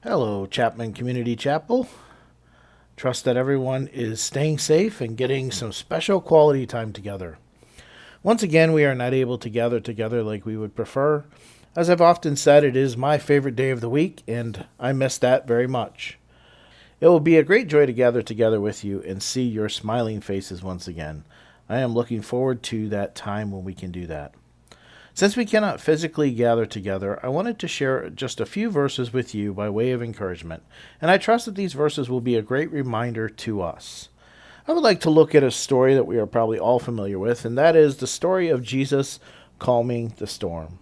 Hello, Chapman Community Chapel. Trust that everyone is staying safe and getting some special quality time together. Once again, we are not able to gather together like we would prefer. As I've often said, it is my favorite day of the week, and I miss that very much. It will be a great joy to gather together with you and see your smiling faces once again. I am looking forward to that time when we can do that. Since we cannot physically gather together, I wanted to share just a few verses with you by way of encouragement, and I trust that these verses will be a great reminder to us. I would like to look at a story that we are probably all familiar with, and that is the story of Jesus calming the storm.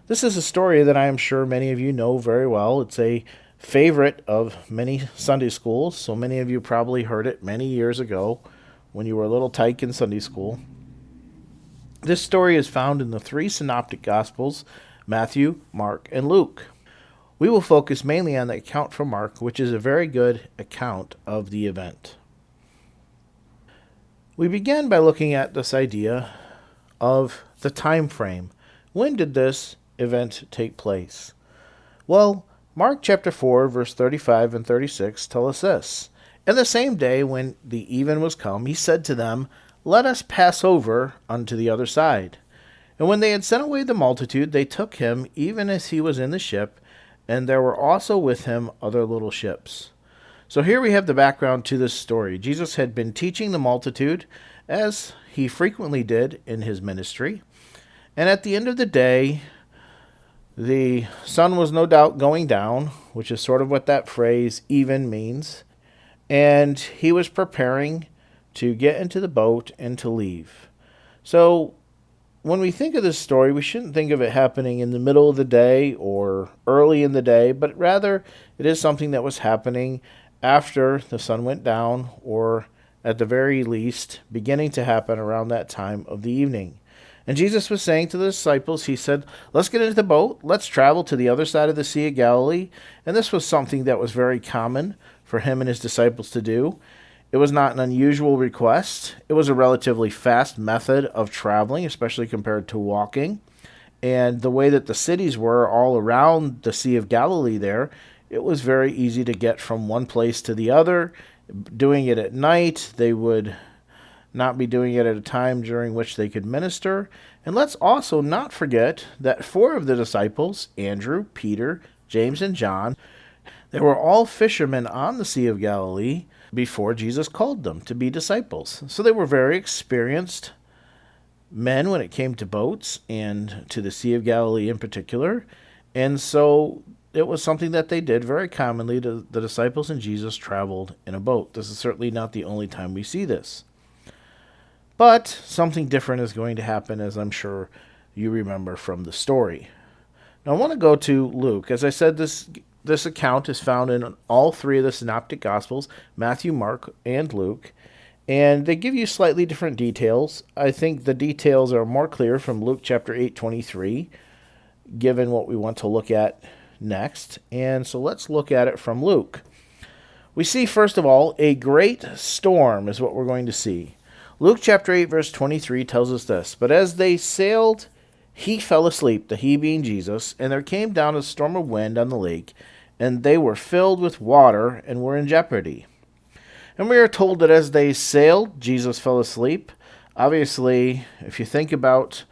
This is a story that I am sure many of you know very well. It's a favorite of many Sunday schools, so many of you probably heard it many years ago when you were a little tyke in Sunday school. This story is found in the three synoptic Gospels, Matthew, Mark, and Luke. We will focus mainly on the account from Mark, which is a very good account of the event. We begin by looking at this idea of the time frame. When did this event take place? Well, Mark chapter 4, verse 35 and 36 tell us this. And the same day when the even was come, he said to them, Let us pass over unto the other side. And when they had sent away the multitude, they took him, even as he was in the ship, and there were also with him other little ships. So here we have the background to this story. Jesus had been teaching the multitude, as he frequently did in his ministry. And at the end of the day, the sun was no doubt going down, which is sort of what that phrase even means. And he was preparing to get into the boat and to leave. So when we think of this story, we shouldn't think of it happening in the middle of the day or early in the day, but rather it is something that was happening after the sun went down, or at the very least beginning to happen around that time of the evening. And Jesus was saying to the disciples, he said, let's get into the boat, let's travel to the other side of the Sea of Galilee. And this was something that was very common for him and his disciples to do. It was not an unusual request. It was a relatively fast method of traveling, especially compared to walking. And the way that the cities were all around the Sea of Galilee there, it was very easy to get from one place to the other. Doing it at night, they would not be doing it at a time during which they could minister. And let's also not forget that four of the disciples, Andrew, Peter, James, and John, they were all fishermen on the Sea of Galilee before Jesus called them to be disciples. So they were very experienced men when it came to boats and to the Sea of Galilee in particular. And so it was something that they did very commonly. The disciples and Jesus traveled in a boat. This is certainly not the only time we see this. But something different is going to happen, as I'm sure you remember from the story. Now I want to go to Luke. As I said, this account is found in all three of the synoptic Gospels, Matthew, Mark, and Luke. And they give you slightly different details. I think the details are more clear from Luke chapter 8:23, given what we want to look at next. And so let's look at it from Luke. We see, first of all, a great storm is what we're going to see. Luke chapter 8, verse 23 tells us this. But as they sailed, he fell asleep, the he being Jesus, and there came down a storm of wind on the lake, and they were filled with water and were in jeopardy. And we are told that as they sailed, Jesus fell asleep. Obviously, if you think about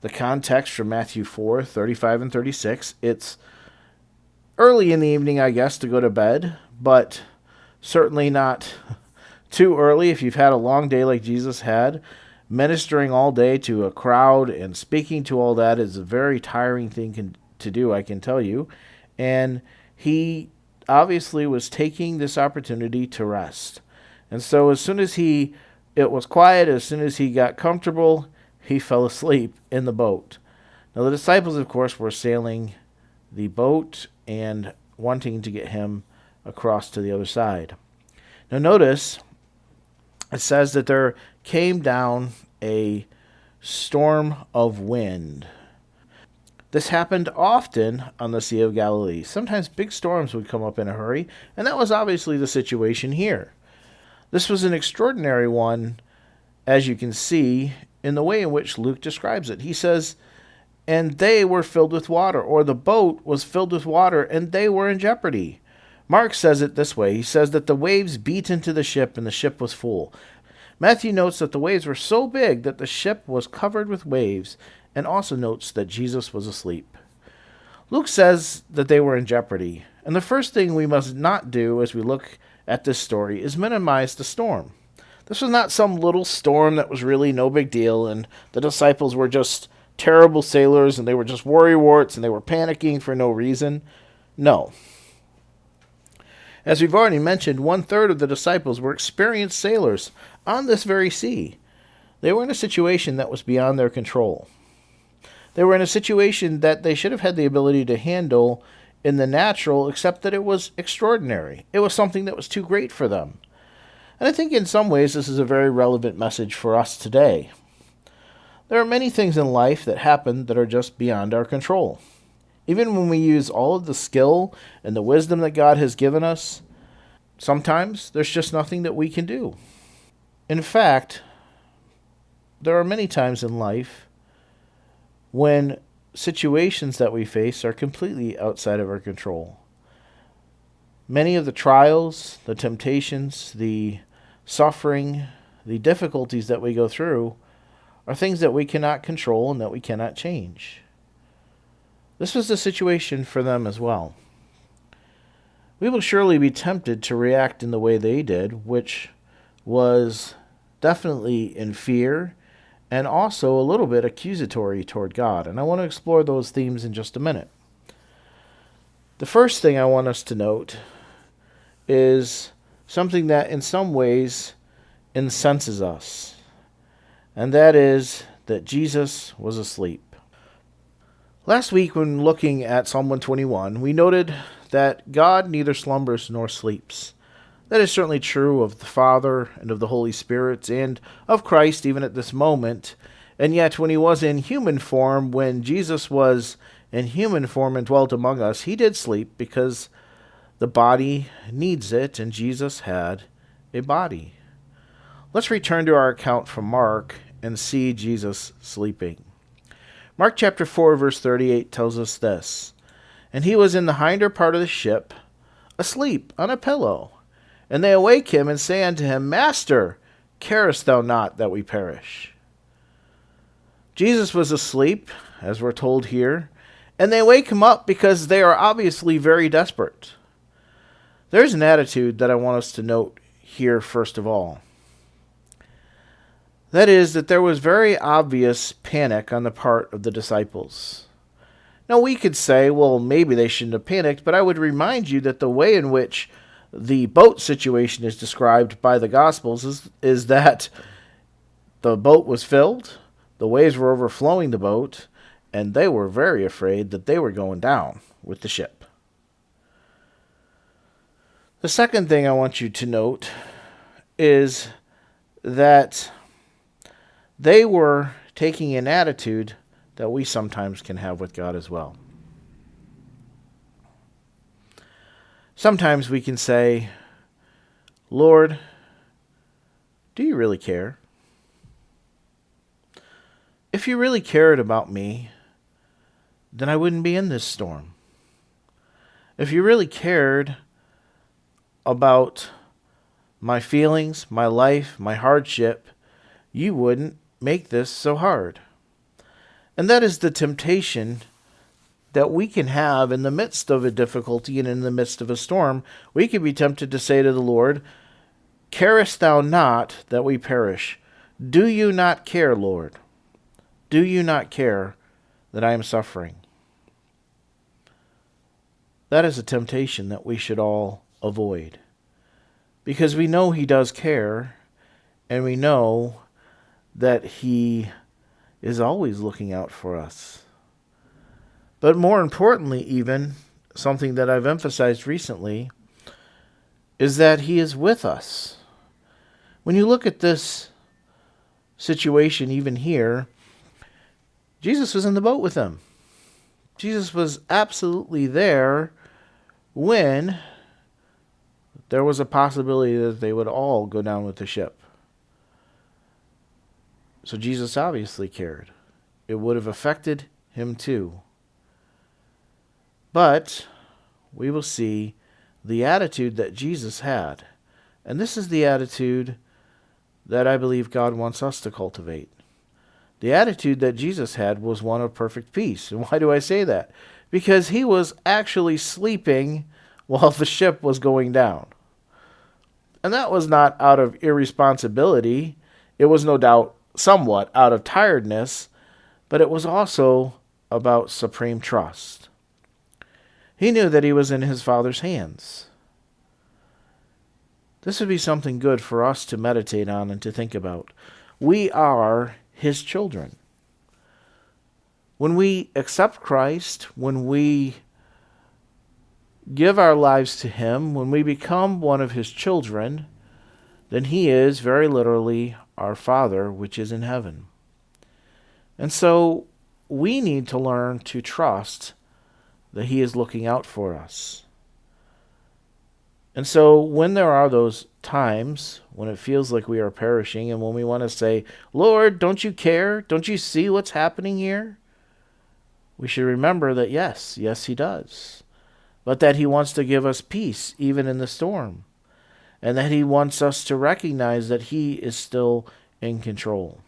the context from Matthew 4, 35 and 36, it's early in the evening, I guess, to go to bed, but certainly not too early if you've had a long day like Jesus had. Ministering all day to a crowd and speaking to all that is a very tiring thing to do, I can tell you. And he obviously was taking this opportunity to rest. And so as soon as it was quiet, as soon as he got comfortable, he fell asleep in the boat. Now the disciples, of course, were sailing the boat and wanting to get him across to the other side. Now notice, it says that there came down a storm of wind. This happened often on the Sea of Galilee. Sometimes big storms would come up in a hurry, and that was obviously the situation here. This was an extraordinary one, as you can see, in the way in which Luke describes it. He says, and they were filled with water, or the boat was filled with water, and they were in jeopardy. Mark says it this way. He says that the waves beat into the ship and the ship was full. Matthew notes that the waves were so big that the ship was covered with waves, and also notes that Jesus was asleep. Luke says that they were in jeopardy, and the first thing we must not do as we look at this story is minimize the storm. This was not some little storm that was really no big deal, and the disciples were just terrible sailors, and they were just worrywarts, and they were panicking for no reason. No. As we've already mentioned, 1/3 of the disciples were experienced sailors on this very sea. They were in a situation that was beyond their control. They were in a situation that they should have had the ability to handle in the natural, except that it was extraordinary. It was something that was too great for them. And I think in some ways this is a very relevant message for us today. There are many things in life that happen that are just beyond our control. Even when we use all of the skill and the wisdom that God has given us, sometimes there's just nothing that we can do. In fact, there are many times in life when situations that we face are completely outside of our control. Many of the trials, the temptations, the suffering, the difficulties that we go through are things that we cannot control and that we cannot change. This was the situation for them as well. We will surely be tempted to react in the way they did, which was definitely in fear and also a little bit accusatory toward God. And I want to explore those themes in just a minute. The first thing I want us to note is something that in some ways incenses us, and that is that Jesus was asleep. Last week, when looking at Psalm 121, we noted that God neither slumbers nor sleeps. That is certainly true of the Father and of the Holy Spirit and of Christ even at this moment. And yet, when he was in human form, when Jesus was in human form and dwelt among us, he did sleep because the body needs it, and Jesus had a body. Let's return to our account from Mark and see Jesus sleeping. Mark chapter 4, verse 38 tells us this. And he was in the hinder part of the ship, asleep on a pillow. And they awake him and say unto him, Master, carest thou not that we perish? Jesus was asleep, as we're told here, and they wake him up because they are obviously very desperate. There's an attitude that I want us to note here first of all. That is that there was very obvious panic on the part of the disciples. Now we could say, well, maybe they shouldn't have panicked, but I would remind you that the way in which the boat situation is described by the Gospels is that the boat was filled, the waves were overflowing the boat, and they were very afraid that they were going down with the ship. The second thing I want you to note is that they were taking an attitude that we sometimes can have with God as well. Sometimes we can say, Lord, do you really care? If you really cared about me, then I wouldn't be in this storm. If you really cared about my feelings, my life, my hardship, you wouldn't make this so hard. And that is the temptation that we can have in the midst of a difficulty and in the midst of a storm. We could be tempted to say to the Lord, carest thou not that we perish? Do you not care, Lord? Do you not care that I am suffering? That is a temptation that we should all avoid, because we know he does care, and we know that he is always looking out for us. But more importantly, even, something that I've emphasized recently, is that he is with us. When you look at this situation, even here, Jesus was in the boat with them. Jesus was absolutely there when there was a possibility that they would all go down with the ship. So Jesus obviously cared. It would have affected him too. But we will see the attitude that Jesus had. And this is the attitude that I believe God wants us to cultivate. The attitude that Jesus had was one of perfect peace. And why do I say that? Because he was actually sleeping while the ship was going down. And that was not out of irresponsibility. It was no doubt somewhat out of tiredness, but it was also about supreme trust. He knew that he was in his Father's hands. This would be something good for us to meditate on and to think about. We are his children. When we accept Christ, when we give our lives to him, when we become one of his children, then he is very literally our Father which is in heaven. And so we need to learn to trust that he is looking out for us. And so when there are those times when it feels like we are perishing and when we want to say, Lord, don't you care? Don't you see what's happening here? We should remember that yes, he does. But that he wants to give us peace even in the storm. And that he wants us to recognize that he is still in control.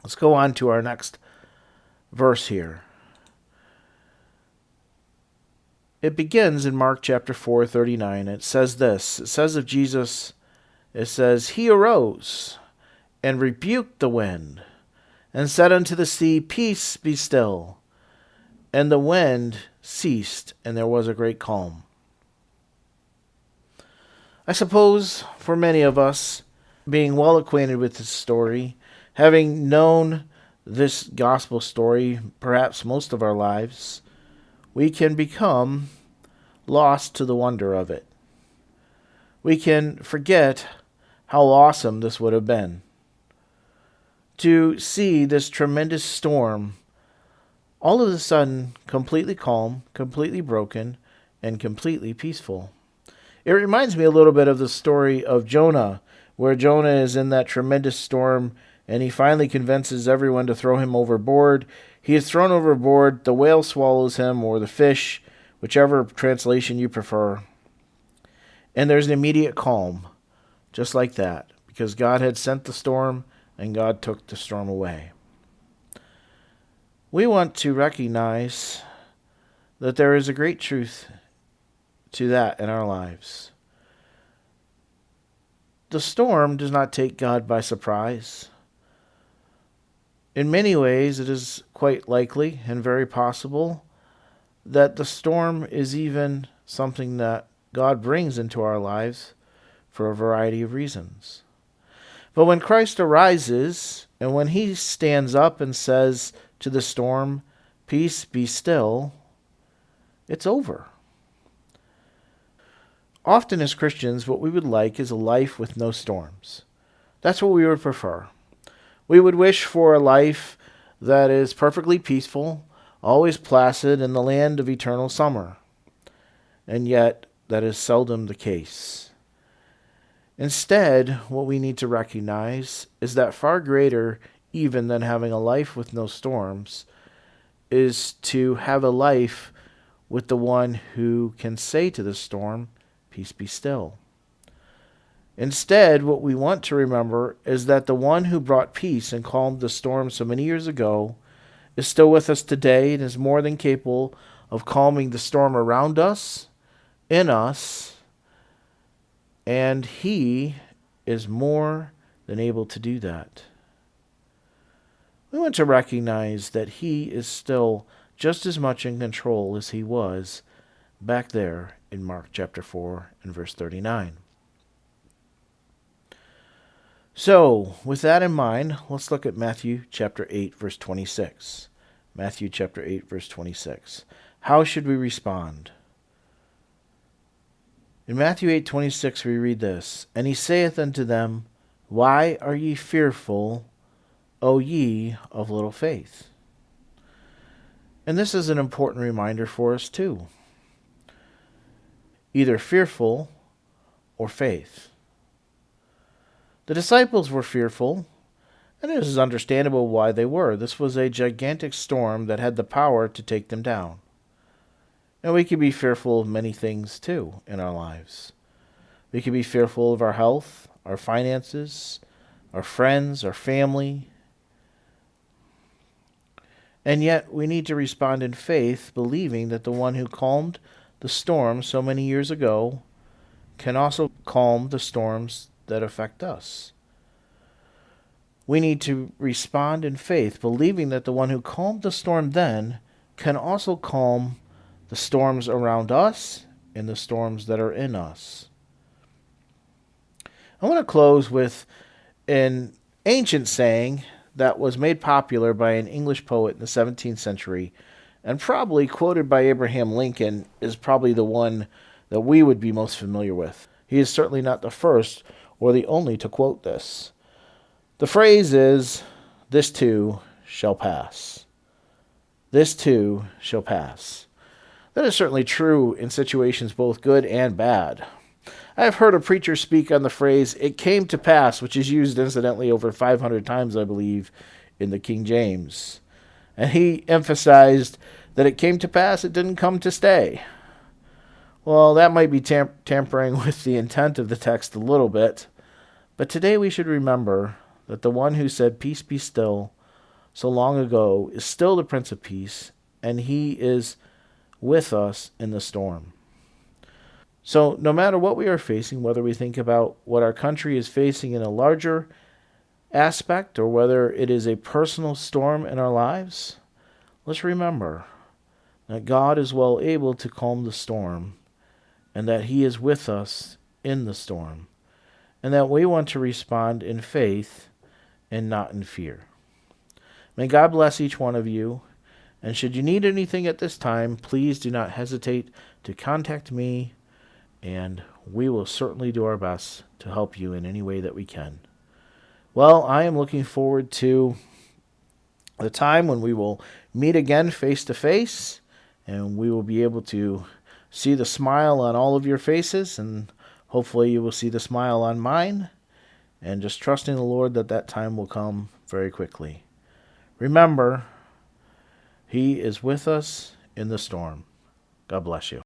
Let's go on to our next verse here. It begins in Mark chapter 4:39. It says this. It says of Jesus, it says, he arose and rebuked the wind and said unto the sea, peace, be still. And the wind ceased, and there was a great calm. I suppose for many of us, being well acquainted with this story, having known this gospel story perhaps most of our lives, we can become lost to the wonder of it. We can forget how awesome this would have been. To see this tremendous storm all of a sudden completely calm, completely broken, and completely peaceful. It reminds me a little bit of the story of Jonah, where Jonah is in that tremendous storm and he finally convinces everyone to throw him overboard. He is thrown overboard, the whale swallows him, or the fish, whichever translation you prefer. And there's an immediate calm, just like that, because God had sent the storm and God took the storm away. We want to recognize that there is a great truth to that in our lives. The storm does not take God by surprise. In many ways, it is quite likely and very possible that the storm is even something that God brings into our lives for a variety of reasons. But when Christ arises, and when he stands up and says to the storm, peace, be still, it's over. Often as Christians, what we would like is a life with no storms. That's what we would prefer. We would wish for a life that is perfectly peaceful, always placid in the land of eternal summer. And yet, that is seldom the case. Instead, what we need to recognize is that far greater even than having a life with no storms is to have a life with the one who can say to the storm, peace be still. Instead, what we want to remember is that the one who brought peace and calmed the storm so many years ago is still with us today and is more than capable of calming the storm around us, in us, and he is more than able to do that. We want to recognize that he is still just as much in control as he was back there in Mark chapter 4 and verse 39. So, with that in mind, let's look at Matthew chapter 8 verse 26. Matthew chapter 8 verse 26. How should we respond? In Matthew 8:26 we read this, and he saith unto them, why are ye fearful, O ye of little faith? And this is an important reminder for us too. Either fearful or faith. The disciples were fearful, and it is understandable why they were. This was a gigantic storm that had the power to take them down. And we can be fearful of many things too in our lives. We can be fearful of our health, our finances, our friends, our family. And yet we need to respond in faith, believing that the one who calmed the storm so many years ago can also calm the storms that affect us. We need to respond in faith, believing that the one who calmed the storm then can also calm the storms around us and the storms that are in us. I want to close with an ancient saying that was made popular by an English poet in the 17th century and probably quoted by Abraham Lincoln is probably the one that we would be most familiar with. He is certainly not the first or the only to quote this. The phrase is, "This too shall pass." This too shall pass. That is certainly true in situations both good and bad. I have heard a preacher speak on the phrase, "It came to pass," which is used incidentally over 500 times, I believe, in the King James. And he emphasized that it came to pass, it didn't come to stay. Well, that might be tampering with the intent of the text a little bit, but today we should remember that the one who said, "Peace be still," so long ago is still the Prince of Peace, and he is with us in the storm. So no matter what we are facing, whether we think about what our country is facing in a larger aspect or whether it is a personal storm in our lives, let's remember that God is well able to calm the storm and that he is with us in the storm and that we want to respond in faith and not in fear. May God bless each one of you. And should you need anything at this time, please do not hesitate to contact me, and we will certainly do our best to help you in any way that we can. Well, I am looking forward to the time when we will meet again face to face, and we will be able to see the smile on all of your faces, and hopefully you will see the smile on mine, and just trusting the Lord that that time will come very quickly. Remember, he is with us in the storm. God bless you.